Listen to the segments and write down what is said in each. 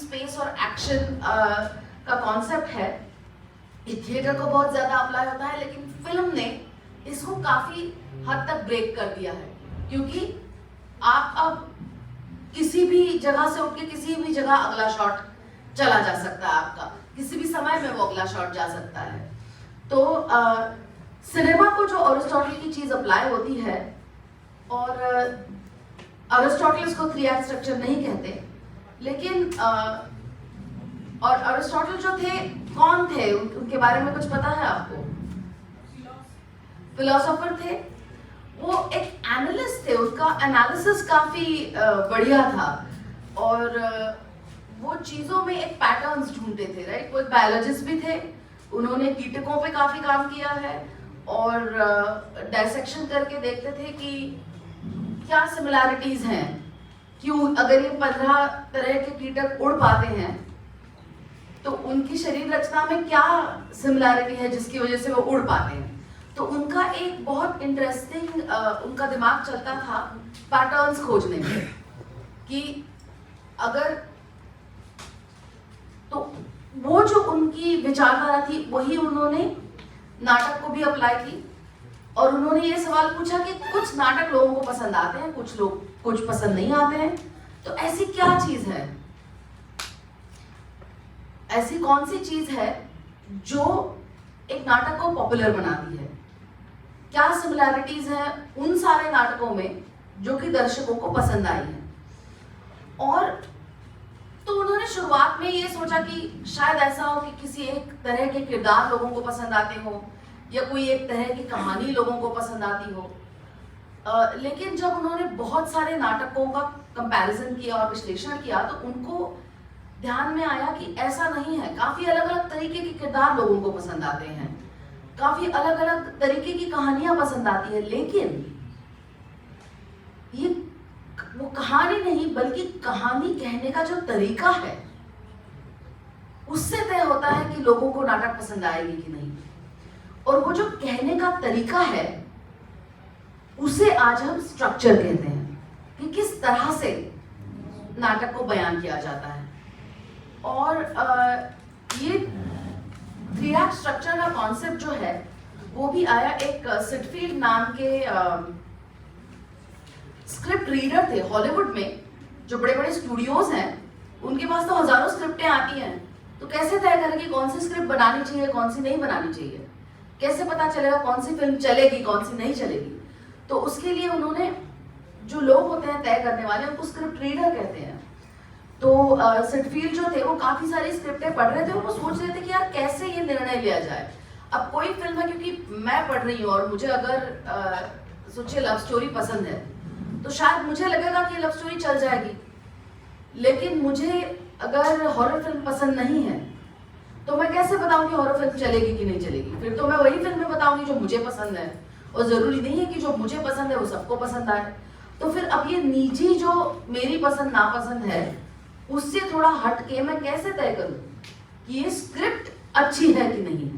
Space और action का concept है, ये थिएटर को बहुत ज्यादा अप्लाई होता है, लेकिन फिल्म ने इसको काफी हद तक ब्रेक कर दिया है, क्योंकि आप अब किसी भी जगह से उठ के किसी भी जगह अगला शॉट चला जा सकता है, आपका किसी भी समय में वो अगला शॉट जा सकता है। तो सिनेमा को जो अरिस्टोटल की चीज अप्लाई होती है, और अरिस्टोटल इसको 3 एक्ट स्ट्रक्चर नहीं कहते, लेकिन और अरिस्टोटल जो थे कौन थे, उनके बारे में कुछ पता है आपको? फिलोसोफर थे, वो एक एनालिस्ट थे, उसका एनालिसिस काफी बढ़िया था, और वो चीजों में एक पैटर्न्स ढूंढते थे, राइट। वो एक बायोलॉजिस्ट भी थे, उन्होंने कीटकों पे काफी काम किया है, और डायसेक्शन करके देखते थे कि क्या सिमिलैरिटीज हैं, क्यों अगर ये 15 तरह के कीटक उड़ पाते हैं तो उनकी शरीर रचना में क्या सिमिलैरिटी है जिसकी वजह से वो उड़ पाते हैं। तो उनका एक बहुत इंटरेस्टिंग उनका दिमाग चलता था पैटर्न्स खोजने में, कि अगर तो वो जो उनकी विचारधारा थी वही उन्होंने नाटक को भी अप्लाई की, और उन्होंने ये सवाल पूछा कि कुछ नाटक लोगों को पसंद आते हैं, कुछ लोग कुछ पसंद नहीं आते हैं, तो ऐसी क्या चीज है, ऐसी कौन सी चीज है जो एक नाटक को पॉपुलर बनाती है, क्या सिमिलैरिटीज हैं उन सारे नाटकों में जो कि दर्शकों को पसंद आई है। और तो उन्होंने शुरुआत में ये सोचा कि शायद ऐसा हो कि किसी एक तरह के किरदार लोगों को पसंद आते हो, या कोई एक तरह की कहानी लोगों को पसंद आती हो, लेकिन जब उन्होंने बहुत सारे नाटकों का कंपैरिजन किया और विश्लेषण किया तो उनको ध्यान में आया कि ऐसा नहीं है, काफी अलग अलग तरीके के किरदार लोगों को पसंद आते हैं, काफी अलग अलग तरीके की कहानियां पसंद आती है, लेकिन ये वो कहानी नहीं बल्कि कहानी कहने का जो तरीका है उससे तय होता है कि लोगों को नाटक पसंद आएगी कि नहीं। और वो जो कहने का तरीका है उसे आज हम स्ट्रक्चर कहते हैं, कि किस तरह से नाटक को बयान किया जाता है। और ये 3 एक्ट स्ट्रक्चर का कॉन्सेप्ट जो है वो भी आया, एक सिटफील्ड नाम के स्क्रिप्ट रीडर थे हॉलीवुड में, जो बड़े बड़े स्टूडियोज हैं उनके पास तो हजारों स्क्रिप्टें आती हैं, तो कैसे तय करें कि कौन सी स्क्रिप्ट बनानी चाहिए कौन सी नहीं बनानी चाहिए, कैसे पता चलेगा कौन सी फिल्म चलेगी कौन सी नहीं चलेगी। तो उसके लिए उन्होंने, जो लोग होते हैं तय करने वाले, उनको स्क्रिप्ट रीडर कहते हैं। तो सिटफील्ड जो थे वो काफी सारी स्क्रिप्टें पढ़ रहे थे, और वो सोच रहे थे कि यार कैसे ये निर्णय लिया जाए। अब कोई फिल्म है, क्योंकि मैं पढ़ रही हूँ और मुझे अगर सोचिए लव स्टोरी पसंद है तो शायद मुझे लगेगा कि लव स्टोरी चल जाएगी, लेकिन मुझे अगर हॉरर फिल्म पसंद नहीं है तो मैं कैसे बताऊं कि हॉरर फिल्म चलेगी कि नहीं चलेगी। फिर तो मैं वही फिल्में बताऊंगी जो मुझे पसंद है, और जरूरी नहीं है कि जो मुझे पसंद है वो सबको पसंद आए। तो फिर अब ये निजी जो मेरी पसंद नापसंद है उससे थोड़ा हट के मैं कैसे तय करूं कि ये स्क्रिप्ट अच्छी है कि नहीं है।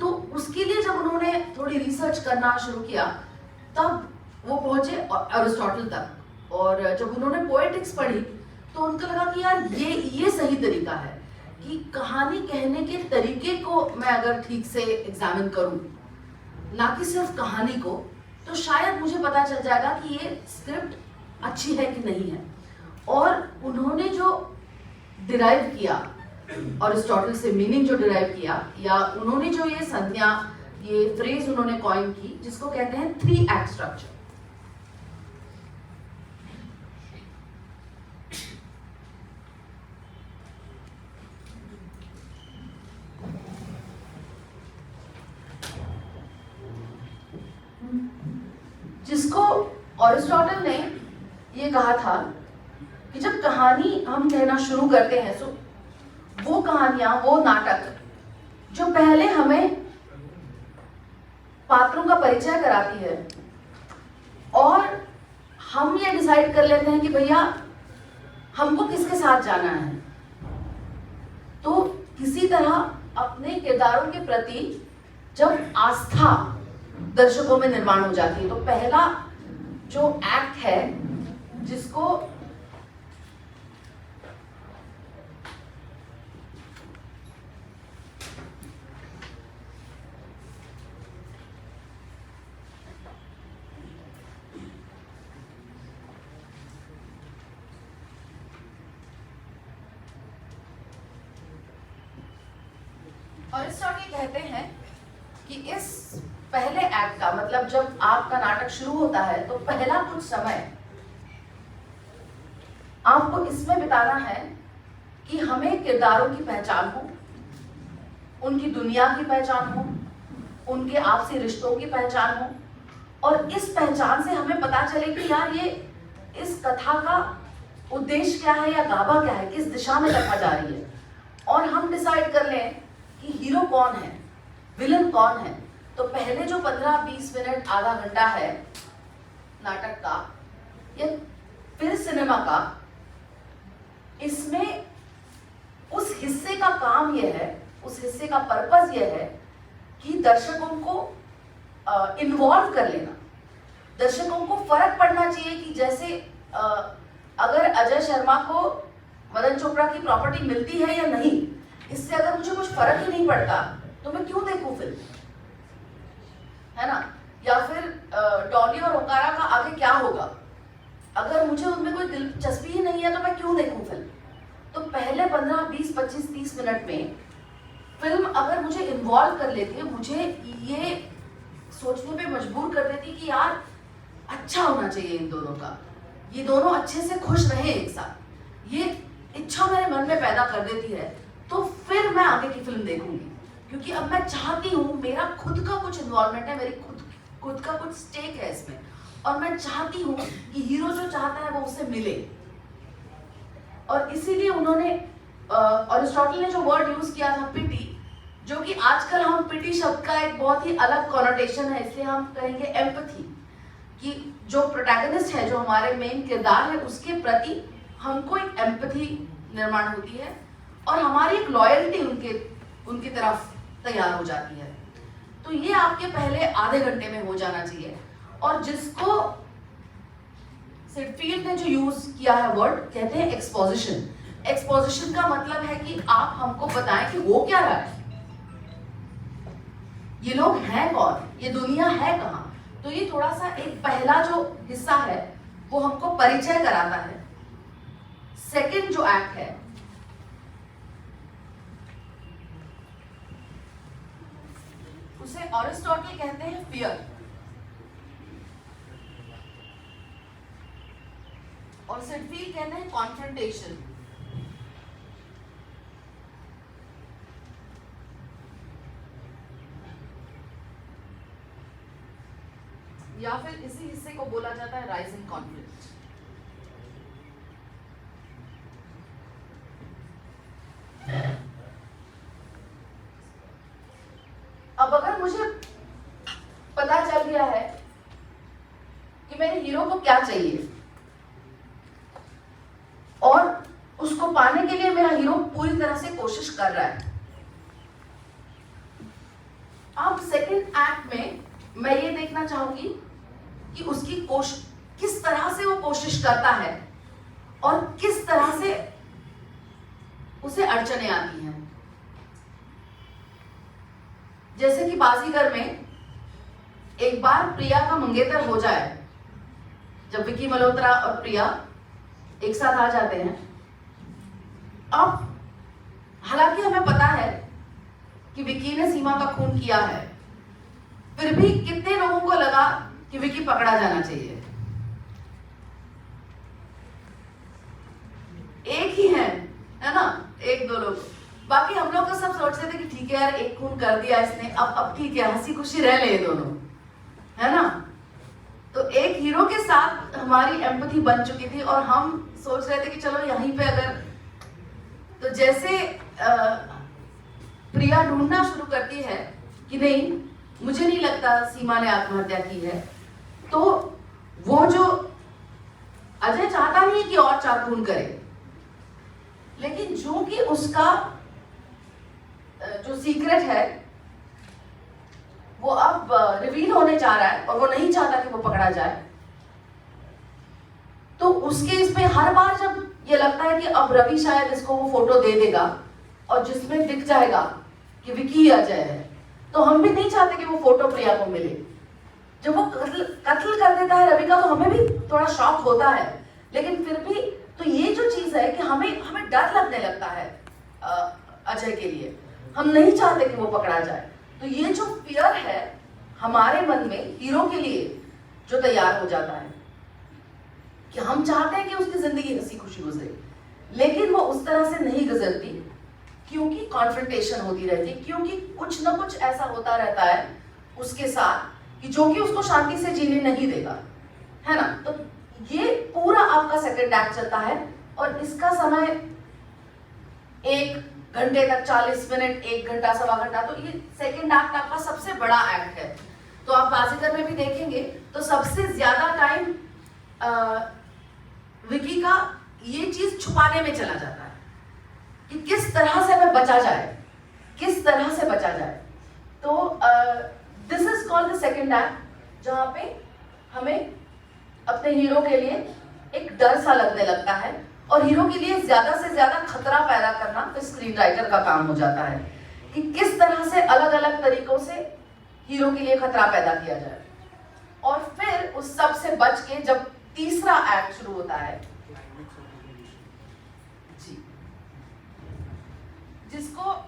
तो उसके लिए जब उन्होंने थोड़ी रिसर्च करना शुरू किया तब वो पहुंचे अरिस्टोटल तक, और जब उन्होंने पोएटिक्स पढ़ी तो उनको लगा कि यार ये सही तरीका है कि कहानी कहने के तरीके को मैं अगर ठीक से एग्जामिन करूं, ना कि सिर्फ कहानी को, तो शायद मुझे पता चल जाएगा कि ये स्क्रिप्ट अच्छी है कि नहीं है। और उन्होंने जो डिराइव किया अरिस्टोटल से, मीनिंग जो डिराइव किया, या उन्होंने जो ये संज्ञा, ये फ्रेज उन्होंने कॉइन की, जिसको कहते हैं 3 एक्ट स्ट्रक्चर। जिसको अरिस्टोटल ने ये कहा था कि जब कहानी हम कहना शुरू करते हैं तो वो कहानियां, वो नाटक जो पहले हमें पात्रों का परिचय कराती है और हम ये डिसाइड कर लेते हैं कि भैया हमको किसके साथ जाना है, तो किसी तरह अपने किरदारों के प्रति जब आस्था दर्शकों में निर्माण हो जाती है, तो पहला जो एक्ट है जिसको अरिस्टोटल कहते हैं कि इस पहले एक्ट का मतलब जब आपका नाटक शुरू होता है तो पहला कुछ समय आपको इसमें बिताना है कि हमें किरदारों की पहचान हो, उनकी दुनिया की पहचान हो, उनके आपसी रिश्तों की पहचान हो, और इस पहचान से हमें पता चले कि यार ये इस कथा का उद्देश्य क्या है या गाभा क्या है, किस दिशा में कथा जा रही है, और हम डिसाइड कर लें कि हीरो कौन है, विलन कौन है। तो पहले जो 15-20 मिनट आधा घंटा है नाटक का या फिर सिनेमा का, इसमें उस हिस्से का काम यह है, उस हिस्से का पर्पस यह है कि दर्शकों को इन्वॉल्व कर लेना। दर्शकों को फर्क पड़ना चाहिए कि जैसे अगर अजय शर्मा को मदन चोपड़ा की प्रॉपर्टी मिलती है या नहीं, इससे अगर मुझे कुछ फर्क ही नहीं पड़ता तो मैं क्यों देखूं फिल्म, है ना। या फिर डॉली और ओकारा का आगे क्या होगा, अगर मुझे उनमें कोई दिलचस्पी ही नहीं है तो मैं क्यों देखूं फिल्म। तो पहले 15, 20, 25, 30 मिनट में फिल्म अगर मुझे इन्वॉल्व कर लेती है, मुझे ये सोचने पे मजबूर कर देती कि यार अच्छा होना चाहिए इन दोनों का, ये दोनों अच्छे से खुश रहे एक साथ, ये इच्छा मेरे मन में पैदा कर देती है, तो फिर मैं आगे की फिल्म देखूंगी। क्योंकि अब मैं चाहती हूँ, मेरा खुद का कुछ इन्वॉल्वमेंट है, मेरी खुद का कुछ स्टेक है इसमें, और मैं चाहती हूँ कि हीरो जो चाहता है वो उससे मिले। और इसीलिए उन्होंने अरिस्टोटल ने जो वर्ड यूज किया था पिटी, जो कि आजकल हम पिटी शब्द का एक बहुत ही अलग कॉनोटेशन है, इसलिए हम कहेंगे एम्पैथी, कि जो प्रोटैगनिस्ट है, जो हमारे मेन किरदार है, उसके प्रति हमको एक एम्पैथी निर्माण होती है और हमारी एक लॉयल्टी उनकी तरफ तैयार हो जाती है। तो ये आपके पहले आधे घंटे में हो जाना चाहिए। और जिसको सिडफील्ड ने जो यूज किया है वर्ड, कहते हैं एक्सपोजिशन। एक्सपोजिशन का मतलब है कि आप हमको बताएं कि वो क्या रहा है, ये लोग हैं कौन, ये दुनिया है कहां। तो ये थोड़ा सा एक पहला जो हिस्सा है वो हमको परिचय कराता है। सेकंड जो एक्ट है, उसे अरिस्टोटल कहते हैं फियर, और सिडफील्ड कहते हैं कॉन्फ्रंटेशन। या फिर इसी हिस्से को बोला जाता है राइजिंग कॉन्फ्लिक्ट। अब अगर मुझे पता चल गया है कि मेरे हीरो को क्या चाहिए और उसको पाने के लिए मेरा हीरो पूरी तरह से कोशिश कर रहा है, अब सेकंड एक्ट में मैं ये देखना चाहूंगी कि उसकी किस तरह से वो कोशिश करता है और किस तरह से उसे अड़चने आती हैं। जैसे कि बाजीगर में एक बार प्रिया का मंगेतर हो जाए, जब विकी मल्होत्रा और प्रिया एक साथ आ जाते हैं। अब हालांकि हमें पता है कि विकी ने सीमा का खून किया है, फिर भी कितने लोगों को लगा कि विकी पकड़ा जाना चाहिए? एक ही है ना, एक दो लोग। बाकी हम लोग तो सब सोच रहे थे कि ठीक है यार, एक खून कर दिया इसने, अब ठीक है, हंसी खुशी रह ले दोनों, है ना। तो एक हीरो के साथ हमारी एम्पैथी बन चुकी थी और हम सोच रहे थे कि चलो यहीं पे अगर, तो जैसे प्रिया ढूंढना शुरू करती है कि नहीं, मुझे नहीं लगता सीमा ने आत्महत्या की है, तो वो जो अजय चाहता नहीं है कि और 4 खून करे, लेकिन जो कि उसका जो सीक्रेट है वो अब रिवील होने जा रहा है और वो नहीं चाहता कि वो पकड़ा जाए, तो उसके इसमें हर बार जब ये लगता है कि अब रवि शायद इसको वो फोटो दे देगा और जिसमें दिख जाएगा कि विकी अजय है, तो हम भी नहीं चाहते कि वो फोटो प्रिया को मिले। जब वो कत्ल कर देता है रवि का, तो हमें भी थोड़ा शॉक होता है, लेकिन फिर भी तो ये जो चीज है कि हमें डर लगने लगता है अजय के लिए। हम नहीं चाहते कि वो पकड़ा जाए। तो ये जो फियर है हमारे मन में हीरो के लिए जो तैयार हो जाता है कि हम चाहते हैं कि उसकी जिंदगी हंसी खुशी गुजरे, लेकिन वो उस तरह से नहीं गुजरती क्योंकि कॉन्फ्रंटेशन होती रहती, क्योंकि कुछ ना कुछ ऐसा होता रहता है उसके साथ कि जो कि उसको शांति से जीने नहीं देगा, है ना। तो ये पूरा आपका सेकंड एक्ट चलता है और इसका समय 1 घंटे तक, 40 मिनट, 1 घंटा, सवा घंटा। तो ये सेकंड एक्ट आपका सबसे बड़ा एक्ट है। तो आप बाजीगर में भी देखेंगे तो सबसे ज्यादा टाइम विकी का ये चीज छुपाने में चला जाता है कि किस तरह से हमें बचा जाए, किस तरह से बचा जाए। तो this is called the second act, जहां पे हमें अपने हीरो के लिए एक डर सा लगने लगता है और हीरो के लिए ज्यादा से ज्यादा खतरा पैदा करना तो स्क्रीन राइटर का काम हो जाता है कि किस तरह से अलग अलग तरीकों से हीरो के लिए खतरा पैदा किया जाए। और फिर उस सब से बच के जब तीसरा एक्ट शुरू होता है जी, जिसको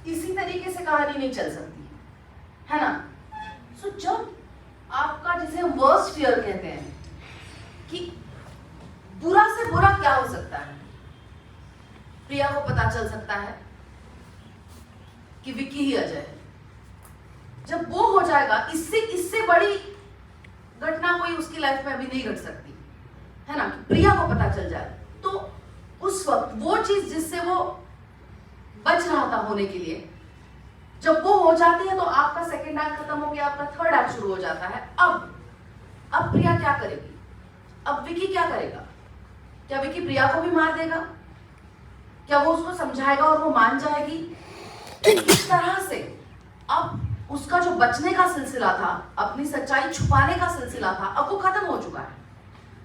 इसी तरीके से कहानी नहीं चल सकती, है ना। सो जब आपका, जिसे हम वर्स्ट फियर कहते हैं, कि बुरा से बुरा क्या हो सकता है, प्रिया को पता चल सकता है कि विकी ही अजय है। जब वो हो जाएगा, इससे बड़ी घटना कोई उसकी लाइफ में अभी नहीं घट सकती, है ना। प्रिया को पता चल जाए तो उस वक्त वो चीज जिससे वो बच रहा था होने के लिए, जब वो हो जाती है तो आपका सेकंड एक्ट खत्म हो गया, आपका थर्ड एक्ट शुरू हो जाता है। अब प्रिया क्या करेगी, अब विकी क्या करेगा? क्या विकी प्रिया को भी मार देगा? क्या वो उसको समझाएगा और वो मान जाएगी? इस तरह से अब उसका जो बचने का सिलसिला था, अपनी सच्चाई छुपाने का सिलसिला था, अब वो खत्म हो चुका है।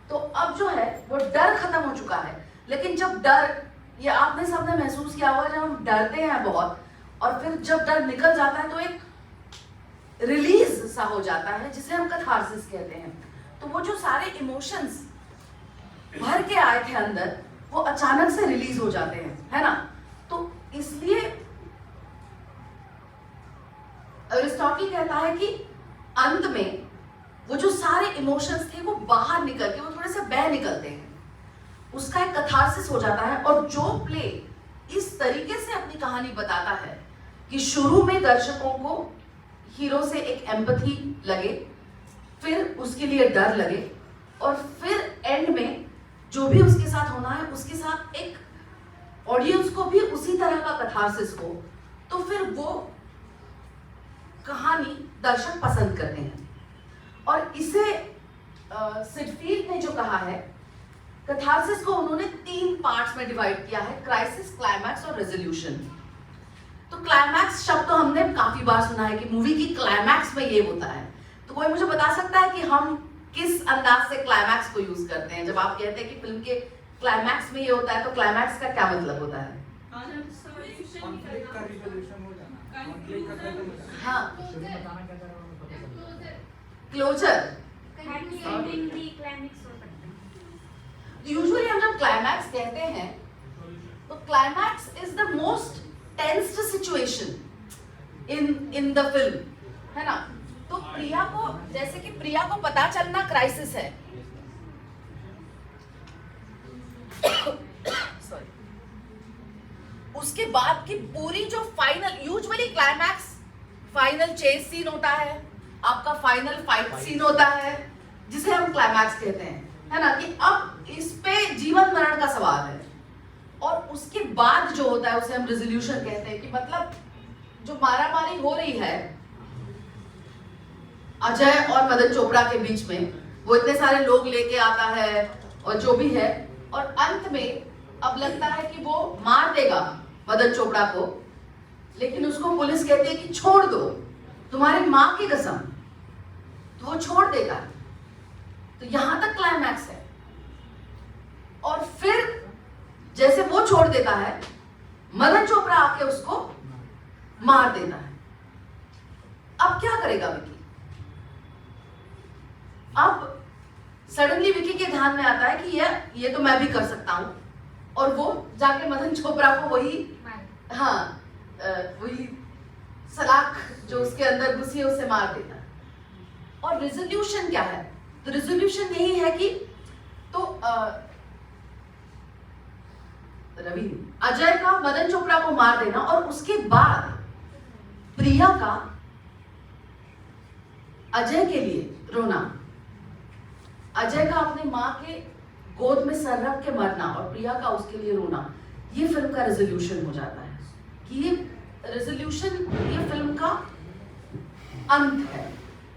तो अब जो है वो डर खत्म हो चुका है। लेकिन जब डर, ये आपने सबने महसूस किया होगा, जब हम डरते हैं बहुत और फिर जब डर निकल जाता है तो एक रिलीज सा हो जाता है, जिसे हम कैथार्सिस कहते हैं। तो वो जो सारे इमोशंस भर के आए थे अंदर, वो अचानक से रिलीज हो जाते हैं, है ना। तो इसलिए अरिस्टोटल कहता है कि अंत में वो जो सारे इमोशंस थे वो बाहर निकल के वो थोड़े से बह निकलते हैं, उसका एक कैथार्सिस हो जाता है। और जो प्ले इस तरीके से अपनी कहानी बताता है कि शुरू में दर्शकों को हीरो से एक एम्पैथी लगे, फिर उसके लिए डर लगे, और फिर एंड में जो भी उसके साथ होना है उसके साथ एक ऑडियंस को भी उसी तरह का कैथार्सिस हो, तो फिर वो कहानी दर्शक पसंद करते हैं। और इसे सिडफील्ड ने जो कहा है, कैथार्सिस को उन्होंने 3 पार्ट्स में डिवाइड किया है, क्राइसिस, क्लाइमैक्स और रेजोल्यूशन। तो क्लाइमैक्स शब्द तो हमने काफी बार सुना है कि मूवी की क्लाइमैक्स में ये होता है। तो कोई मुझे बता सकता है कि हम किस अंदाज से क्लाइमैक्स को यूज करते हैं? जब आप कहते हैं कि फिल्म के क्लाइमैक्स में ये होता है, तो क्लाइमैक्स का क्या मतलब होता है? हाँ, क्लोजर। यूजुअली हम जब क्लाइमैक्स कहते हैं तो climax is the most tensed situation in the film, है ना। तो प्रिया को, जैसे कि प्रिया को पता चलना क्राइसिस है, सॉरी, उसके बाद की पूरी जो final, usually climax final chase scene होता है, आपका फाइनल फाइट सीन होता है, जिसे हम क्लाइमैक्स कहते हैं, है ना, कि अब इस पे जीवन मरण का सवाल है। और उसके बाद जो होता है उसे हम रेजोल्यूशन कहते हैं, कि मतलब जो मारामारी हो रही है अजय और मदन चोपड़ा के बीच में, वो इतने सारे लोग लेके आता है और जो भी है, और अंत में अब लगता है कि वो मार देगा मदन चोपड़ा को, लेकिन उसको पुलिस कहती है कि छोड़ दो, तुम्हारी माँ की कसम, तो वो छोड़ देगा। तो यहां तक क्लाइमैक्स है। और फिर जैसे वो छोड़ देता है, मदन चोपड़ा आके उसको मार देता है। अब क्या करेगा विकी? अब सडनली विकी के ध्यान में आता है कि ये तो मैं भी कर सकता हूं, और वो जाके मदन चोपड़ा को वही सलाख जो उसके अंदर घुसी है उससे मार देता है। और रेजोल्यूशन क्या है? तो रेजोल्यूशन यही है कि रवि अजय का मदन चोपड़ा को मार देना, और उसके बाद प्रिया का अजय के लिए रोना, अजय का अपने माँ के गोद में सर रख के मरना और प्रिया का उसके लिए रोना, ये फिल्म का रेजोल्यूशन हो जाता है। कि ये रेजोल्यूशन ये फिल्म का अंत है,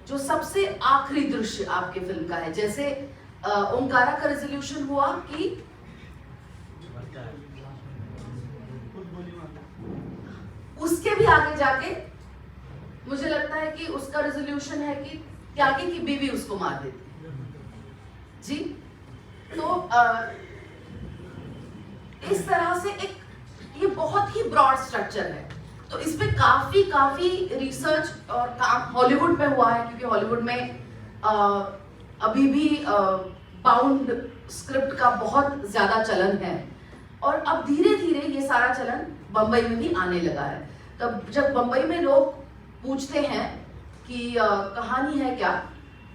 जो सबसे आखिरी दृश्य आपके फिल्म का है। जैसे ओंकारा का रेजोल्यूशन हुआ कि उसके भी आगे जाके मुझे लगता है कि उसका रेजोल्यूशन है कि त्यागी की बीवी उसको मार देती जी। तो इस तरह से ये बहुत ही ब्रॉड स्ट्रक्चर है। तो इस पे काफी रिसर्च और काम हॉलीवुड में हुआ है, क्योंकि हॉलीवुड में अभी भी बाउंड स्क्रिप्ट का बहुत ज्यादा चलन है, और अब धीरे धीरे ये सारा चलन बंबई में भी आने लगा है। तब जब बंबई में लोग पूछते हैं कि कहानी है क्या,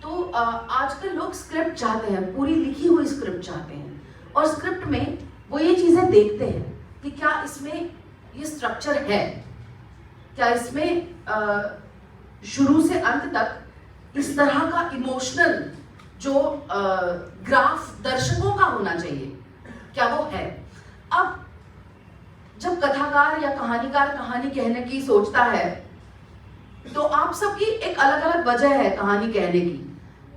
तो आजकल लोग स्क्रिप्ट चाहते हैं, पूरी लिखी हुई स्क्रिप्ट चाहते हैं, और स्क्रिप्ट में वो ये चीजें देखते हैं कि क्या इसमें ये स्ट्रक्चर है, क्या इसमें शुरू से अंत तक इस तरह का इमोशनल जो ग्राफ दर्शकों का होना चाहिए, क्या वो है। अब जब कथाकार या कहानीकार कहानी कहने की सोचता है, तो आप सबकी एक अलग अलग वजह है कहानी कहने की,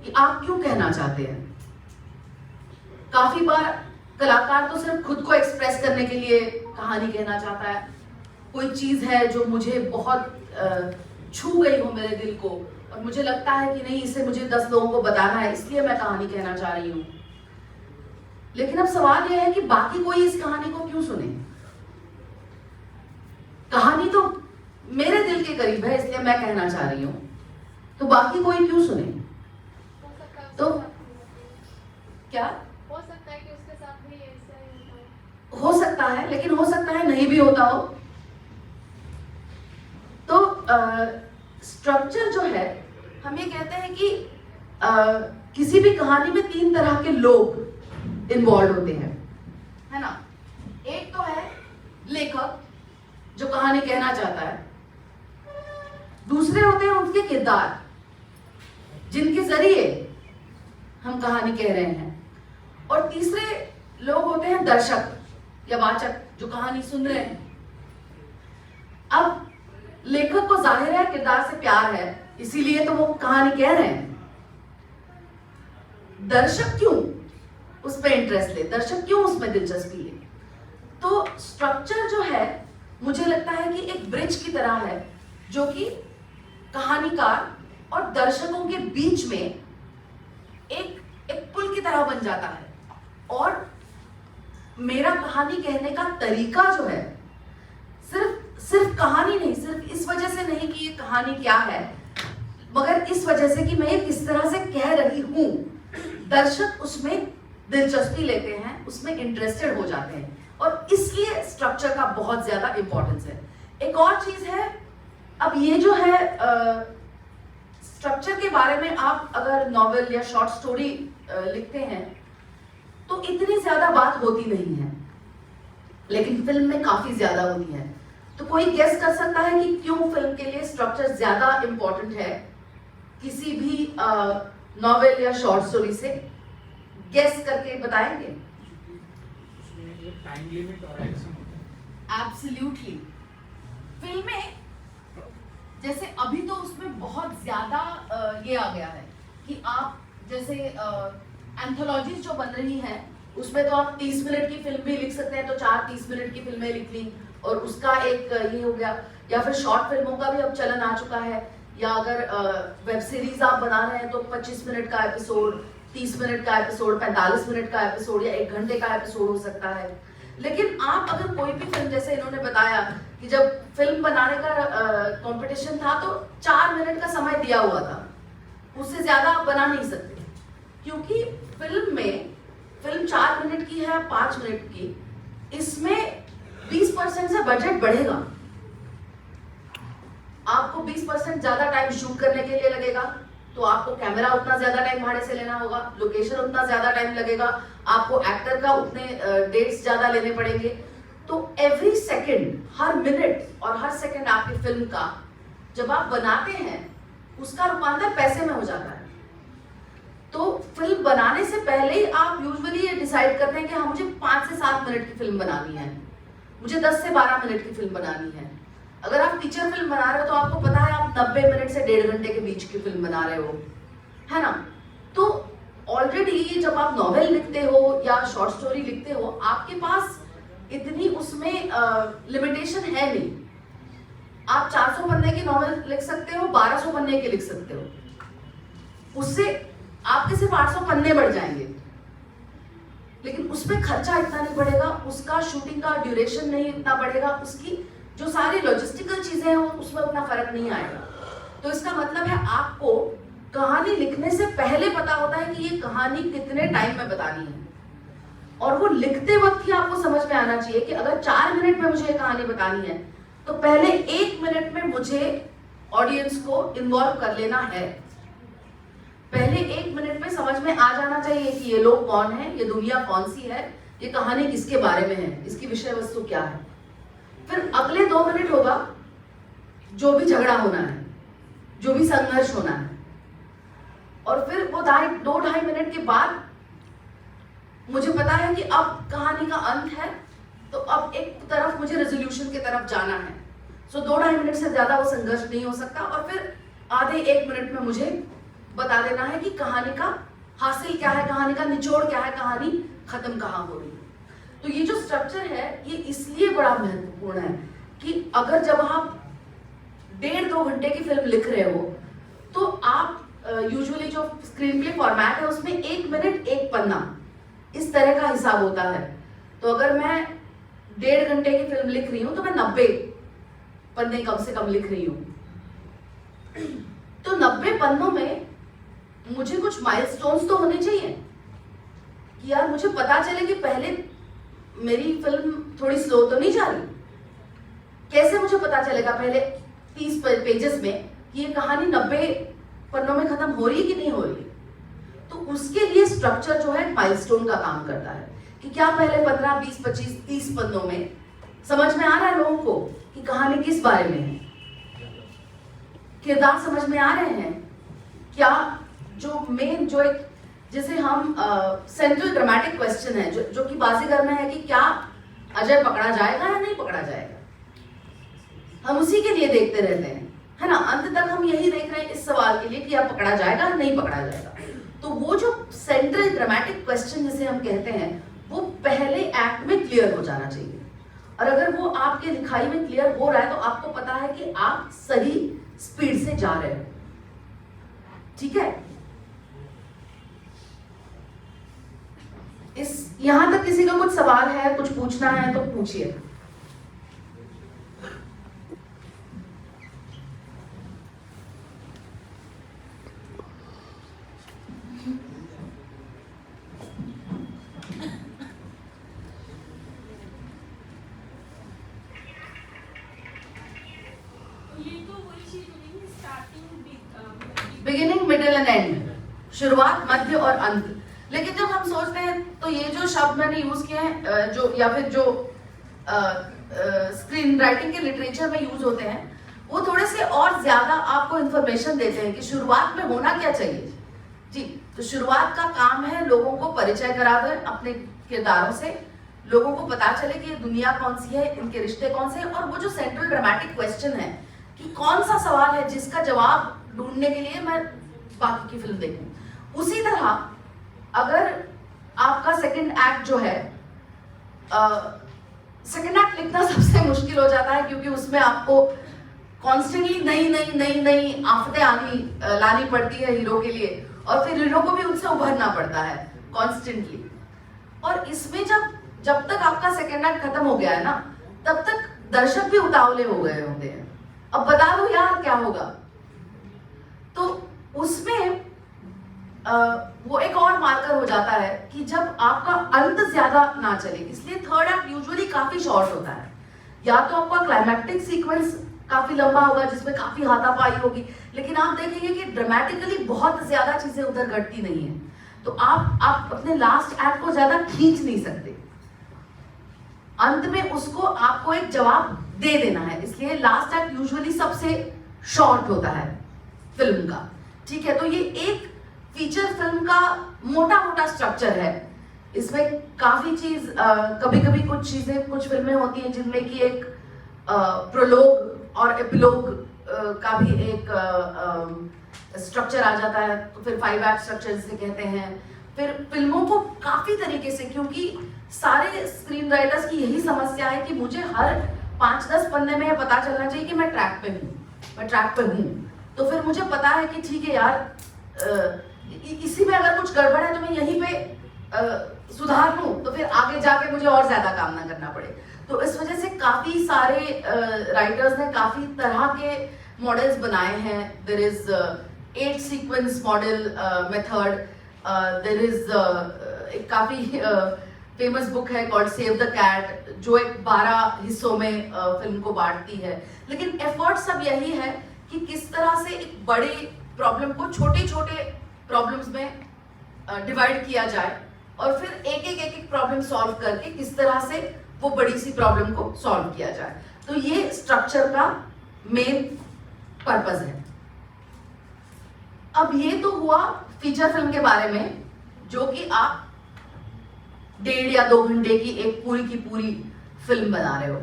कि आप क्यों कहना चाहते हैं। काफी बार कलाकार तो सिर्फ खुद को एक्सप्रेस करने के लिए कहानी कहना चाहता है, कोई चीज है जो मुझे बहुत छू गई हो मेरे दिल को, और मुझे लगता है कि नहीं, इसे मुझे 10 लोगों को बताना है, इसलिए मैं कहानी कहना चाह रही हूं। लेकिन अब सवाल यह है कि बाकी कोई इस कहानी को क्यों सुने। कहानी तो मेरे दिल के करीब है, इसलिए मैं कहना चाह रही हूं, तो बाकी कोई क्यों सुने। तो क्या हो सकता है कि उसके साथ भी ऐसा ही हो सकता है, लेकिन हो सकता है नहीं भी होता हो। तो स्ट्रक्चर जो है, हम ये कहते हैं कि किसी भी कहानी में 3 तरह के लोग इन्वॉल्व होते हैं, है ना। एक तो है लेखक जो कहानी कहना चाहता है, दूसरे होते हैं उनके किरदार जिनके जरिए हम कहानी कह रहे हैं, और तीसरे लोग होते हैं दर्शक या वाचक जो कहानी सुन रहे हैं। अब लेखक को जाहिर है किरदार से प्यार है, इसीलिए तो वो कहानी कह रहे हैं। दर्शक क्यों उस पर इंटरेस्ट ले, दर्शक क्यों उसमें दिलचस्पी ले। तो स्ट्रक्चर जो है, मुझे लगता है कि एक ब्रिज की तरह है, जो कि कहानीकार और दर्शकों के बीच में एक पुल की तरह बन जाता है। और मेरा कहानी कहने का तरीका जो है, सिर्फ कहानी नहीं, सिर्फ इस वजह से नहीं कि ये कहानी क्या है, मगर इस वजह से कि मैं ये किस तरह से कह रही हूं। दर्शक उसमें दिलचस्पी लेते हैं, उसमें इंटरेस्टेड हो जाते हैं, और इसलिए स्ट्रक्चर का बहुत ज्यादा इंपॉर्टेंस है। एक और चीज है, अब ये जो है स्ट्रक्चर के बारे में आप अगर नॉवेल या शॉर्ट स्टोरी लिखते हैं तो इतनी ज्यादा बात होती नहीं है, लेकिन फिल्म में काफी ज्यादा होती है। तो कोई गेस कर सकता है कि क्यों फिल्म के लिए स्ट्रक्चर ज्यादा इंपॉर्टेंट है किसी भी नॉवेल या शॉर्ट स्टोरी से? गेस करके बताएंगे? टाइम लिमिट और एक्शन। एब्सोल्युटली। फिल्में जैसे अभी तो उसमें बहुत ज्यादा ये आ गया है कि आप जैसे एंथोलॉजीज जो बन रही हैं उसमें तो आप 30 मिनट की फिल्म भी लिख सकते हैं, तो 4 30 मिनट की फिल्में लिख ली और उसका एक ये हो गया। या फिर शॉर्ट फिल्मों का भी अब चलन आ चुका है, या अगर वेब सीरीज आप बना रहे हैं तो 25 मिनट का एपिसोड, 30 मिनट का एपिसोड, 45 मिनट का एपिसोड या 1 घंटे का एपिसोड हो सकता है। लेकिन आप अगर कोई भी फिल्म, जैसे इन्होंने बताया कि जब फिल्म बनाने का कंपटीशन था तो 4 मिनट का समय दिया हुआ था, उससे ज्यादा आप बना नहीं सकते, क्योंकि फिल्म 4 मिनट की है, 5 मिनट की, इसमें 20% से बजट बढ़ेगा। आपको 20% ज्यादा टाइम शूट करने के लिए लगेगा, तो आपको कैमरा उतना ज्यादा टाइम भाड़े से लेना होगा, लोकेशन उतना ज्यादा टाइम लगेगा, आपको एक्टर का उतने डेट्स ज्यादा लेने पड़ेंगे। तो एवरी सेकंड, हर मिनट और हर सेकंड आपकी फिल्म का जब आप बनाते हैं उसका रूपांतर पैसे में हो जाता है। तो फिल्म बनाने से पहले ही आप यूजुअली ये डिसाइड करते हैं कि हाँ, मुझे 5 से 7 मिनट की फिल्म बनानी है, मुझे 10 से 12 मिनट की फिल्म बनानी है। अगर आप फीचर फिल्म बना रहे हो तो आपको पता है आप 90 मिनट से 1.5 घंटे के बीच की फिल्म बना रहे हो, है ना। तो ऑलरेडी जब आप नॉवेल लिखते हो या शॉर्ट स्टोरी लिखते हो, आपके पास इतनी उसमें लिमिटेशन है नहीं। आप 400 पन्ने की नॉवेल लिख सकते हो, 1200 पन्ने की लिख सकते हो, उससे आपके सिर्फ 800 पन्ने बढ़ जाएंगे, लेकिन उसमें खर्चा इतना नहीं बढ़ेगा, उसका शूटिंग का ड्यूरेशन नहीं इतना बढ़ेगा, उसकी जो सारी लॉजिस्टिकल चीजें हैं उसमें उतना फर्क नहीं आएगा। तो इसका मतलब है आपको कहानी लिखने से पहले पता होता है कि ये कहानी कितने टाइम में बतानी है, और वो लिखते वक्त ही आपको समझ में आना चाहिए कि अगर 4 मिनट में मुझे ये कहानी बतानी है तो पहले 1 मिनट में मुझे ऑडियंस को इन्वॉल्व कर लेना है। पहले 1 मिनट में समझ में आ जाना चाहिए कि ये लोग कौन है, ये दुनिया कौन सी है, ये कहानी किसके बारे में है, इसकी विषय वस्तु क्या है। फिर अगले 2 मिनट होगा जो भी झगड़ा होना है, जो भी संघर्ष होना है, और फिर वो 2-2.5 मिनट के बाद मुझे पता है कि अब कहानी का अंत है, तो अब एक तरफ मुझे रेजोल्यूशन की तरफ जाना है। सो 2-2.5 मिनट से ज्यादा वो संघर्ष नहीं हो सकता, और फिर आधे 1 मिनट में मुझे बता देना है कि कहानी का हासिल क्या है, कहानी का निचोड़ क्या है, कहानी खत्म कहाँ हो रही है। तो ये जो स्ट्रक्चर है ये इसलिए बड़ा महत्वपूर्ण है कि अगर जब आप 1.5-2 घंटे की फिल्म लिख रहे हो तो आप यूजुअली जो स्क्रीन प्ले फॉर्मेट है उसमें 1 मिनट 1 पन्ना इस तरह का हिसाब होता है। तो अगर मैं 1.5 घंटे की फिल्म लिख रही हूं तो मैं 90 पन्ने कम से कम लिख रही हूं। तो 90 पन्नों में मुझे कुछ माइलस्टोन्स तो होने चाहिए कि यार मुझे पता चले कि पहले मेरी फिल्म थोड़ी स्लो तो नहीं जा रही। कैसे मुझे पता चलेगा पहले 30 पेजेस में कि ये कहानी 90 पन्नों में खत्म हो रही है कि नहीं हो रही? तो उसके लिए स्ट्रक्चर जो है माइलस्टोन का काम करता है कि क्या पहले 15, 20, 25, 30 पन्नों में समझ में आ रहा है लोगों को कि कहानी किस बारे में है, किरदार समझ में आ रहे हैं क्या, जो मेन जो एक जिसे हम सेंट्रल ड्रामेटिक क्वेश्चन है जो कि बाजीगर में है कि क्या अजय पकड़ा जाएगा या नहीं पकड़ा जाएगा, हम उसी के लिए देखते रहते हैं, है ना। अंत तक हम यही देख रहे हैं इस सवाल के लिए कि अब पकड़ा जाएगा नहीं पकड़ा जाएगा। तो वो जो सेंट्रल ड्रामेटिक क्वेश्चन जिसे हम कहते हैं वो पहले एक्ट में क्लियर हो जाना चाहिए, और अगर वो आपके लिखाई में क्लियर हो रहा है तो आपको पता है कि आप सही स्पीड से जा रहे हो। ठीक है, इस यहां तक किसी का कुछ सवाल है, कुछ पूछना है तो पूछिए। बिगिनिंग, मिडिल एंड एंड, शुरुआत, मध्य और अंत। लेकिन जब हम सोचते हैं तो ये जो शब्द मैंने यूज किए हैं जो या फिर जो स्क्रीन राइटिंग के लिटरेचर में यूज होते हैं वो थोड़े से और ज्यादा आपको इंफॉर्मेशन देते हैं कि शुरुआत में होना क्या चाहिए। जी, तो शुरुआत का काम है लोगों को परिचय करा दें अपने किरदारों से, लोगों को पता चले कि ये दुनिया कौन सी है, इनके रिश्ते कौन से हैं, और वो जो सेंट्रल ड्रामेटिक क्वेश्चन है कि कौन सा सवाल है जिसका जवाब ढूंढने के लिए मैं बाकी की फिल्म देखूं। उसी तरह अगर आपका सेकंड एक्ट जो है, सेकंड एक्ट लिखना सबसे मुश्किल हो जाता है, क्योंकि उसमें आपको कॉन्स्टेंटली नई आफतें लानी पड़ती है हीरो के लिए, और फिर हीरो को भी उनसे उभरना पड़ता है कॉन्स्टेंटली। और इसमें जब तक आपका सेकंड एक्ट खत्म हो गया है ना, तब तक दर्शक भी उतावले हो गए होते हैं, अब बता दो यार क्या होगा। तो उसमें वो एक और मार्कर हो जाता है कि जब आपका अंत ज्यादा ना चले, इसलिए थर्ड एक्ट यूजुअली काफी शॉर्ट होता है। या तो आपका क्लाइमैक्टिक सीक्वेंस काफी लंबा होगा जिसमें काफी हाथापाई होगी, लेकिन आप देखेंगे कि ड्रामेटिकली बहुत ज्यादा चीजें उधर घटती नहीं है, तो आप अपने लास्ट एक्ट को ज्यादा खींच नहीं सकते। अंत में उसको आपको एक जवाब दे देना है, इसलिए लास्ट एक्ट यूजुअली सबसे शॉर्ट होता है फिल्म का। ठीक है, तो ये एक फीचर फिल्म का मोटा मोटा स्ट्रक्चर है। इसमें काफी चीज कभी कभी कुछ चीजें, कुछ फिल्में होती हैं जिनमें कि एक प्रोलोग और एपिलोग का भी एक स्ट्रक्चर आ जाता है, तो फिर 5 एक्ट स्ट्रक्चर जिसे कहते हैं। फिर फिल्मों को काफी तरीके से, क्योंकि सारे स्क्रीन राइटर्स की यही समस्या है कि मुझे हर 5-10 पन्ने में यह पता चलना चाहिए कि मैं ट्रैक पे हूँ। तो फिर मुझे पता है कि ठीक है यार, इसी में अगर कुछ गड़बड़ है तो मैं यहीं पे सुधार लूं, तो फिर आगे जाके मुझे और ज्यादा काम ना करना पड़े। तो इस वजह से काफी सारे राइटर्स ने काफी तरह के मॉडल्स बनाए हैं। There is 8 sequence model method, there is एक काफी फेमस बुक है कॉल्ड सेव द कैट, जो एक 12 हिस्सों में फिल्म को बांटती है। लेकिन एफर्ट सब यही है कि किस तरह से एक बड़े प्रॉब्लम को छोटे छोटे प्रॉब्लम्स में डिवाइड किया जाए, और फिर एक प्रॉब्लम सॉल्व करके किस तरह से वो बड़ी सी प्रॉब्लम को सॉल्व किया जाए। तो ये स्ट्रक्चर का मेन पर्पस है। अब ये तो हुआ फीचर फिल्म के बारे में, जो कि आप 1.5 या 2 घंटे की एक पूरी की पूरी फिल्म बना रहे हो।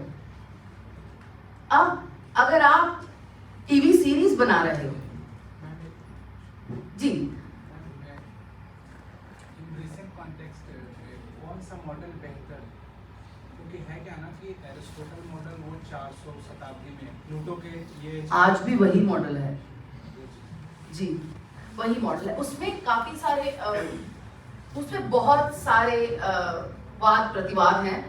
अब अगर आप टीवी सीरीज बना रहे हो जी, मॉडल बेहतर, क्योंकि है क्या ना कि एरिस्टोटल मॉडल वो 400 शताब्दी में प्लूटो के ये आज भी वही मॉडल है जी, वही मॉडल है। उसमें काफी सारे उसमें बहुत सारे वाद प्रतिवाद हैं।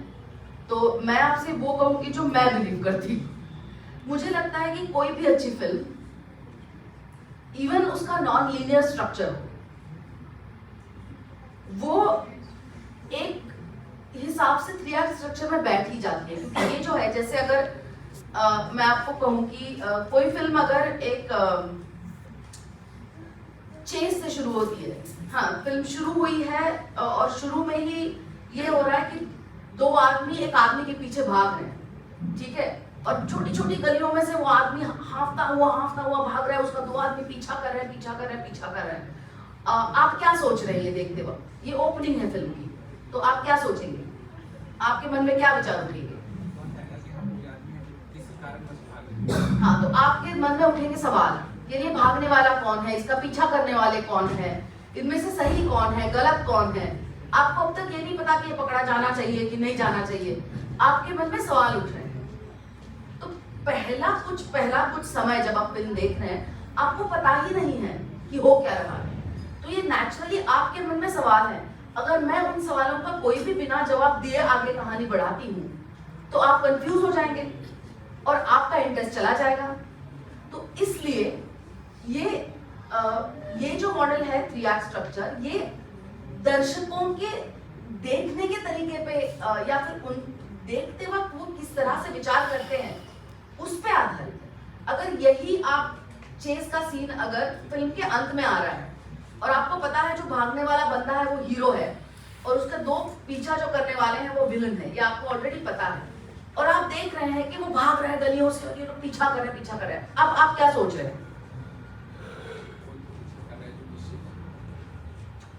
तो मैं आपसे वो कहूंगी जो मैं बिलीव करती हूँ। मुझे लगता है कि कोई भी अच्छी फिल्म, इवन उसका नॉन लीनियर स्ट्रक्चर हो, वो एक हिसाब से 3 एक्ट स्ट्रक्चर में बैठ ही जाती है। क्योंकि ये जो है, जैसे अगर मैं आपको कहूं कि कोई फिल्म अगर एक चेस से शुरू होती है, हाँ फिल्म शुरू हुई है और शुरू में ही ये हो रहा है कि 2 आदमी एक आदमी के पीछे भाग रहे हैं, ठीक है, और छोटी छोटी गलियों में से वो आदमी हांफता हुआ भाग रहा है, उसका 2 आदमी पीछा कर रहे हैं। आप क्या सोच रहे हैं ये देखते वक्त? ये ओपनिंग है फिल्म की, तो आप क्या सोचेंगे? आपके मन में क्या विचार उठेंगे? हाँ, तो आपके मन में उठेंगे सवाल कि ये भागने वाला कौन है, इसका पीछा करने वाले कौन है, इनमें से सही कौन है, गलत कौन है। आपको अब तक ये नहीं पता कि ये पकड़ा जाना चाहिए कि नहीं जाना चाहिए, आपके मन में सवाल उठ रहे हैं। तो पहला कुछ समय जब आप फिल्म देख रहे हैं, आपको पता ही नहीं है कि हो क्या रहा है, तो ये नेचुरली आपके मन में सवाल है। अगर मैं उन सवालों का कोई भी बिना जवाब दिए आगे कहानी बढ़ाती हूँ, तो आप कंफ्यूज हो जाएंगे और आपका इंटरेस्ट चला जाएगा। तो इसलिए ये जो मॉडल है 3 एक्ट स्ट्रक्चर, ये दर्शकों के देखने के तरीके पे या फिर उन देखते वक्त वो किस तरह से विचार करते हैं उस पे आधारित है। अगर यही आप चेस का सीन अगर फिल्म के अंत में आ रहा है और आपको पता है जो भागने वाला बंदा है वो हीरो है और उसका 2 पीछा जो करने वाले हैं वो विलन है, ये आपको ऑलरेडी पता है, और आप देख रहे हैं कि वो भाग रहा है गलियों से और ये लोग पीछा कर रहे हैं, अब आप क्या सोच रहे हैं?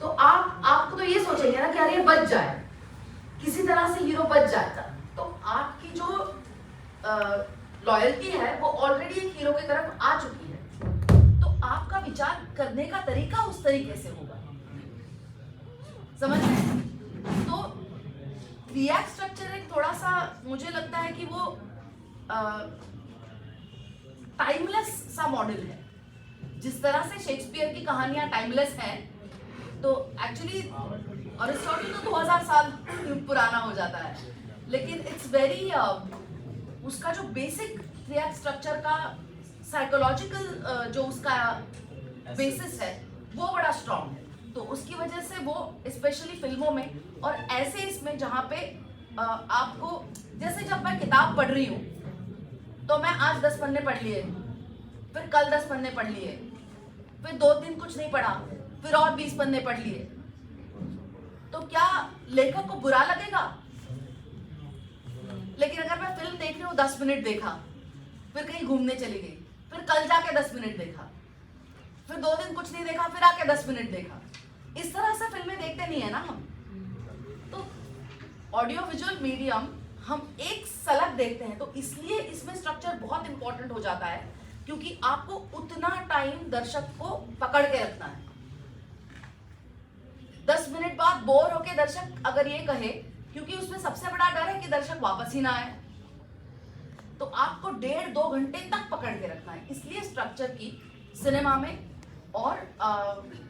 तो आपको तो ये सोचेंगे ना कि यार ये बच जाए, किसी तरह से हीरो बच जाता, तो आपकी जो लॉयल्टी है वो ऑलरेडी एक हीरो की तरफ आ चुकी है, तो आपका विचार करने का तरीका उस तरीके से होगा, समझ रहे हैं? रिएक्ट स्ट्रक्चर एक थोड़ा सा मुझे लगता है कि वो टाइमलेस सा मॉडल है। जिस तरह से शेक्सपियर की कहानियां टाइमलेस हैं, तो एक्चुअली अरिस्टोटल तो 2000 साल पुराना हो जाता है, लेकिन इट्स वेरी उसका जो बेसिक रिएक्ट स्ट्रक्चर का साइकोलॉजिकल जो उसका बेसिस है वो बड़ा स्ट्रांग है। तो उसकी वजह से वो स्पेशली फिल्मों में और ऐसे इसमें जहाँ पे आपको, जैसे जब मैं किताब पढ़ रही हूँ तो मैं आज 10 पन्ने पढ़ लिए, फिर कल 10 पन्ने पढ़ लिए, फिर 2 दिन कुछ नहीं पढ़ा, फिर और 20 पन्ने पढ़ लिए, तो क्या लेखक को बुरा लगेगा? लेकिन अगर मैं फिल्म देख रही हूँ, 10 मिनट देखा, फिर कहीं घूमने चली गई, फिर कल जाके 10 मिनट देखा, फिर 2 दिन कुछ नहीं देखा, फिर आके 10 मिनट देखा, इस तरह से फिल्में देखते नहीं है ना हम। तो ऑडियो विजुअल मीडियम हम एक सलग देखते हैं, तो इसलिए इसमें स्ट्रक्चर बहुत इंपॉर्टेंट हो जाता है, क्योंकि आपको उतना टाइम दर्शक को पकड़ के रखना है। 10 मिनट बाद बोर होके दर्शक अगर ये कहे, क्योंकि उसमें सबसे बड़ा डर है कि दर्शक वापस ही ना आए, तो आपको 1.5-2 घंटे तक पकड़ के रखना है। इसलिए स्ट्रक्चर की सिनेमा में और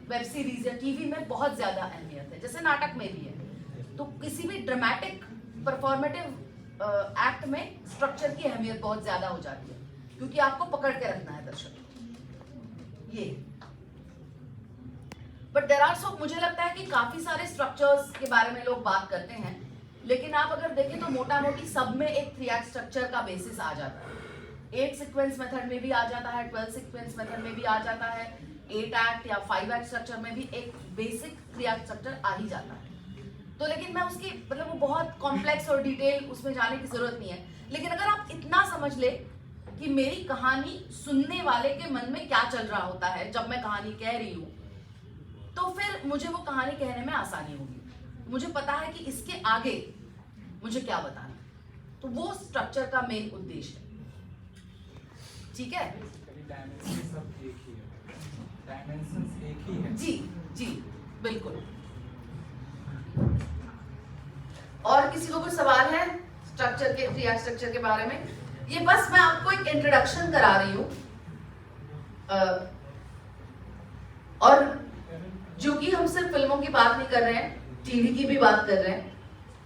वेब सीरीज या टीवी में बहुत ज्यादा अहमियत है, जैसे नाटक में भी है। तो किसी भी ड्रामेटिक परफॉर्मेटिव एक्ट में स्ट्रक्चर की अहमियत बहुत ज्यादा हो जाती है, क्योंकि आपको पकड़ के रखना है दर्शक ये। बट देयर आर सो, मुझे लगता है कि काफी सारे स्ट्रक्चर्स के बारे में लोग बात करते हैं, लेकिन आप अगर देखें तो मोटा मोटी सब में एक 3 एक्ट स्ट्रक्चर का बेसिस आ जाता है। 8 सीक्वेंस मेथड में भी आ जाता है, 12 सीक्वेंस मेथड में भी आ जाता है, 8 एक्ट या 5 एक्ट स्ट्रक्चर में भी एक बेसिक 3 एक्ट स्ट्रक्चर आ ही जाता है। तो लेकिन मैं उसकी मतलब वो बहुत कॉम्प्लेक्स और डिटेल उसमें जाने की जरूरत नहीं है, लेकिन अगर आप इतना समझ ले कि मेरी कहानी सुनने वाले के मन में क्या चल रहा होता है जब मैं कहानी कह रही हूँ, तो फिर मुझे वो कहानी कहने में आसानी होगी। मुझे पता है कि इसके आगे मुझे क्या बताना, तो वो स्ट्रक्चर का मेन उद्देश्य है। ठीक है, डायमेंशन सब एक ही है, डायमेंशंस एक ही है। जी जी बिल्कुल। और किसी को कुछ सवाल है स्ट्रक्चर के, 3 एक्ट स्ट्रक्चर के बारे में? ये बस मैं आपको एक इंट्रोडक्शन करा रही हूँ, और जो कि हम सिर्फ फिल्मों की बात नहीं कर रहे हैं, टीवी की भी बात कर रहे हैं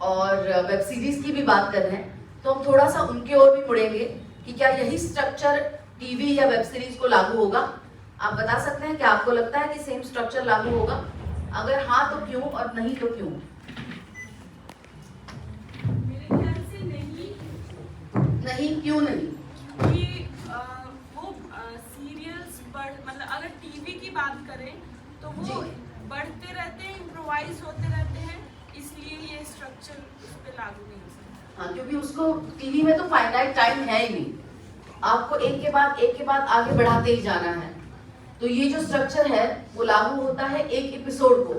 और वेब सीरीज की भी बात कर रहे हैं, तो हम थोड़ा सा उनके ओर भी मुड़ेंगे कि क्या यही स्ट्रक्चर टीवी या वेब सीरीज को लागू होगा। आप बता सकते हैं कि आपको लगता है कि सेम स्ट्रक्चर लागू होगा? अगर हाँ तो क्यों, और नहीं तो क्यों? मेरे ख्याल से नहीं। नहीं, क्यों नहीं? कि वो सीरियल्स मतलब अगर टीवी की बात करें तो वो जी। बढ़ते रहते हैं, इम्प्रोवाइज होते रहते हैं, इसलिए ये स्ट्रक्चर उस पर लागू नहीं हो सकता। हाँ, क्योंकि उसको टीवी में तो फाइनाइट टाइम है ही नहीं, आपको एक के बाद आगे बढ़ाते ही जाना है। तो ये जो स्ट्रक्चर है वो लागू होता है एक एपिसोड को,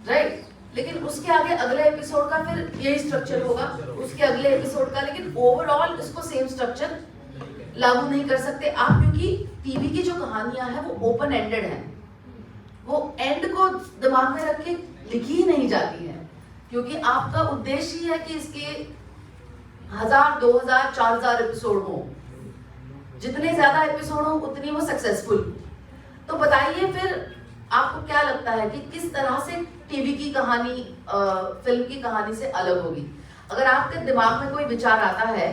राइट? लेकिन उसके आगे अगले एपिसोड का फिर यही स्ट्रक्चर होगा, उसके अगले एपिसोड का, लेकिन ओवरऑल इसको सेम स्ट्रक्चर लागू नहीं कर सकते आप, क्योंकि टीवी की जो कहानियां हैं वो ओपन एंडेड है, वो एंड को दिमाग में रख के लिखी ही नहीं जाती है, क्योंकि आपका उद्देश्य ही है कि इसके 1000, 2000, 4000 एपिसोड हो, जितने ज्यादा एपिसोड हो उतनी वो सक्सेसफुल। तो बताइए फिर आपको क्या लगता है कि किस तरह से टीवी की कहानी फिल्म की कहानी से अलग होगी? अगर आपके दिमाग में कोई विचार आता है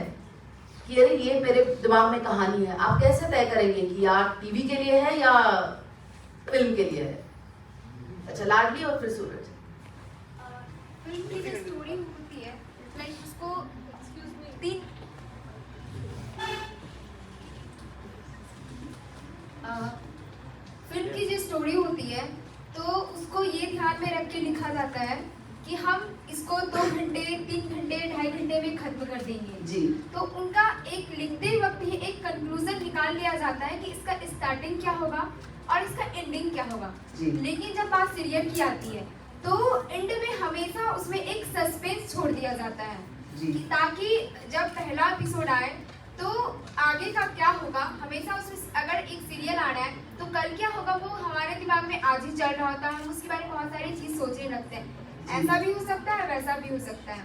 कि अरे ये मेरे दिमाग में कहानी है, आप कैसे तय करेंगे कि यार टीवी के लिए है या फिल्म के लिए है? अच्छा, लाडली और फिर सूरज। फिल्म की जो स्टोरी होती है, लाइक उसको तीन फिल्म की जो स्टोरी होती है तो उसको ये ध्यान में रख के लिखा जाता है कि हम इसको 2 घंटे, 3 घंटे, 2.5 घंटे में खत्म कर देंगे जी। तो उनका एक लिखते वक्त ही एक कंक्लूजन निकाल लिया जाता है कि इसका स्टार्टिंग क्या होगा और इसका एंडिंग क्या होगा। जी। लेकिन जब बात सीरियल की आती है तो एंड में हमेशा उसमें एक सस्पेंस छोड़ दिया जाता है जी। कि ताकि जब पहला एपिसोड आए तो आगे का क्या होगा, हमेशा उसमें अगर एक सीरियल आ रहा है तो कल क्या होगा वो हमारे दिमाग में आज ही चल रहा होता है, हम उसके बारे में बहुत सारी चीज सोचने लगते हैं। ऐसा भी हो सकता है, वैसा भी हो सकता है।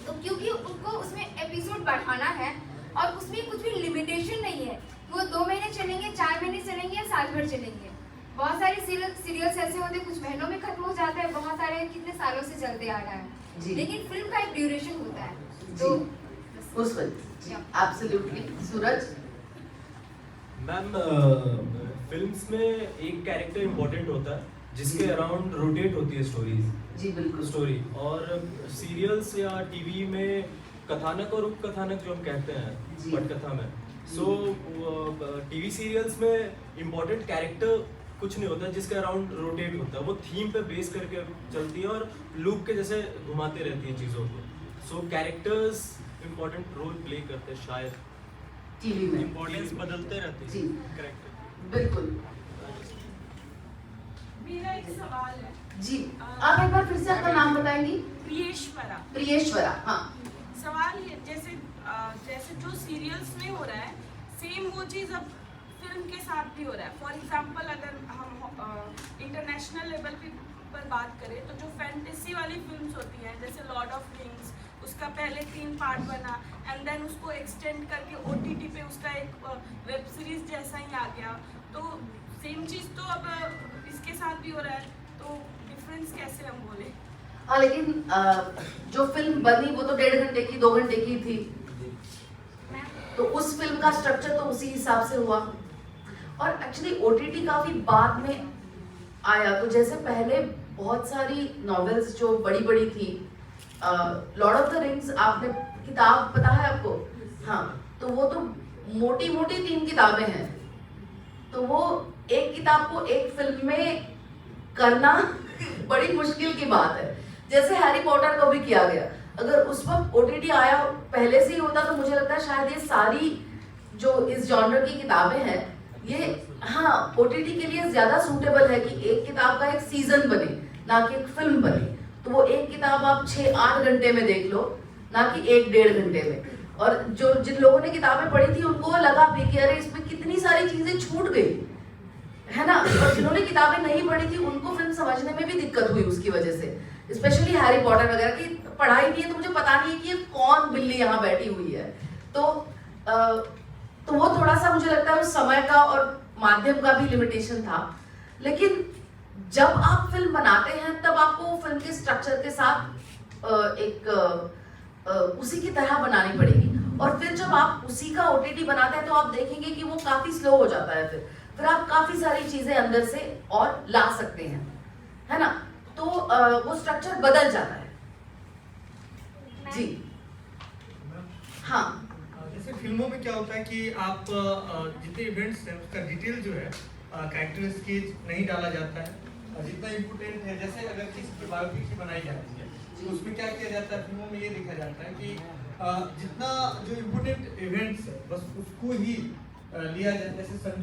तो क्योंकि उनको उसमें एपिसोड बढ़ाना है और उसमें कुछ भी लिमिटेशन नहीं है, वो 2 महीने चलेंगे, 4 महीने चलेंगे या साल भर चलेंगे। बहुत सारे सीरियल्स ऐसे होते हैं कुछ महीनों में खत्म हो जाता है, बहुत सारे कितने सालों से चलते आ रहा है। जी। लेकिन फिल्म का एक ड्यूरेशन होता है। तो उस वजह एब्सोल्युटली। सूरज? मैम फिल्म्स में एक कैरेक्टर इम्पोर्टेंट होता है जिसके जी। अराउंड रोटेट होती है स्टोरीज जी बिल्कुल। स्टोरी। और सीरियल्स या टीवी में कथानक और उपकथानक जो हम कहते हैं जी। पटकथा में, सो टीवी सीरियल्स में इम्पोर्टेंट कैरेक्टर कुछ नहीं होता जिसके अराउंड रोटेट होता है, वो थीम पे बेस करके चलती है और लूप के जैसे घुमाते रहती है चीज़ों को। सो कैरेक्टर्स इम्पोर्टेंट रोल प्ले करते हैं शायद, टीवी में इम्पोर्टेंस बदलते रहते जी। हैं कैरेक्टर। बिल्कुल। मेरा एक सवाल है। जी आप एक बार फिर से आपका नाम बताएंगी? प्रियेश्वरा। प्रियेश्वरा। हाँ सवाल ये जैसे जैसे जो सीरियल्स में हो रहा है सेम वो चीज़ अब फिल्म के साथ भी हो रहा है। फॉर एग्जांपल अगर हम इंटरनेशनल लेवल पर बात करें तो जो फैंटेसी वाली फिल्म्स होती हैं जैसे लॉर्ड ऑफ रिंग्स, उसका पहले 3 पार्ट बना एंड देन उसको एक्सटेंड करके OTT पे उसका एक वेब सीरीज जैसा ही आ गया। तो सेम चीज़ तो अब इसके साथ भी हो रहा है, तो डिफरेंस कैसे हम बोले? हाँ लेकिन जो फिल्म बनी वो तो 1.5 घंटे की 2 घंटे की थी, तो उस फिल्म का स्ट्रक्चर तो उसी हिसाब से हुआ। और एक्चुअली OTT काफी बाद में आया, तो जैसे पहले बहुत सारी नॉवेल्स जो बड़ी बड़ी थी, लॉर्ड ऑफ द रिंग्स आपने किताब पता है आपको? हाँ, तो वो तो मोटी मोटी 3 किताबें हैं, तो वो एक किताब को एक फिल्म में करना बड़ी मुश्किल की बात है। जैसे हैरी पॉटर को भी किया गया, अगर उस वक्त OTT आया पहले से ही होता तो मुझे लगता है शायद ये सारी जो इस जॉनर की किताबें हैं ये हाँ OTT के लिए ज्यादा सूटेबल है कि एक किताब का एक सीजन बने, ना कि एक फिल्म बने। तो वो एक किताब आप 6-8 घंटे में देख लो, ना कि 1-1.5 घंटे में। और जो जिन लोगों ने किताबें पढ़ी थी उनको लगा भी कि अरे इसमें कितनी सारी चीजें छूट गई है ना, और जिन्होंने किताबें नहीं पढ़ी थी उनको फिल्म समझने में भी दिक्कत हुई उसकी वजह से। स्पेशली हैरी पॉटर वगैरह की पढ़ाई नहीं है तो मुझे पता नहीं है कि ये कौन बिल्ली यहाँ बैठी हुई है। तो वो थोड़ा सा मुझे लगता है उस समय का और माध्यम का भी लिमिटेशन था। लेकिन जब आप फिल्म बनाते हैं तब आपको फिल्म के स्ट्रक्चर के साथ उसी की तरह बनानी पड़ेगी। और फिर जब आप उसी का OTT बनाते हैं तो आप देखेंगे कि वो काफी स्लो हो जाता है। फिर आप काफी सारी चीजें अंदर से और ला सकते हैं, है ना, तो वो स्ट्रक्चर बदल जाता है। जी हाँ। जैसे फिल्मों में क्या होता है कि आप जितने इवेंट्स हैं उसका डिटेल जो है कैरेक्टर स्केच नहीं डाला जाता है, और जितना इम्पोर्टेंट है जैसे अगर किसी की बायोपिक बनाई जाती है तो उसमें क्या किया जाता है, फिल्मों में ये देखा जाता है कि जितना जो इम्पोर्टेंट इवेंट्स है बस उसको ही लिया जाए। जैसे संजू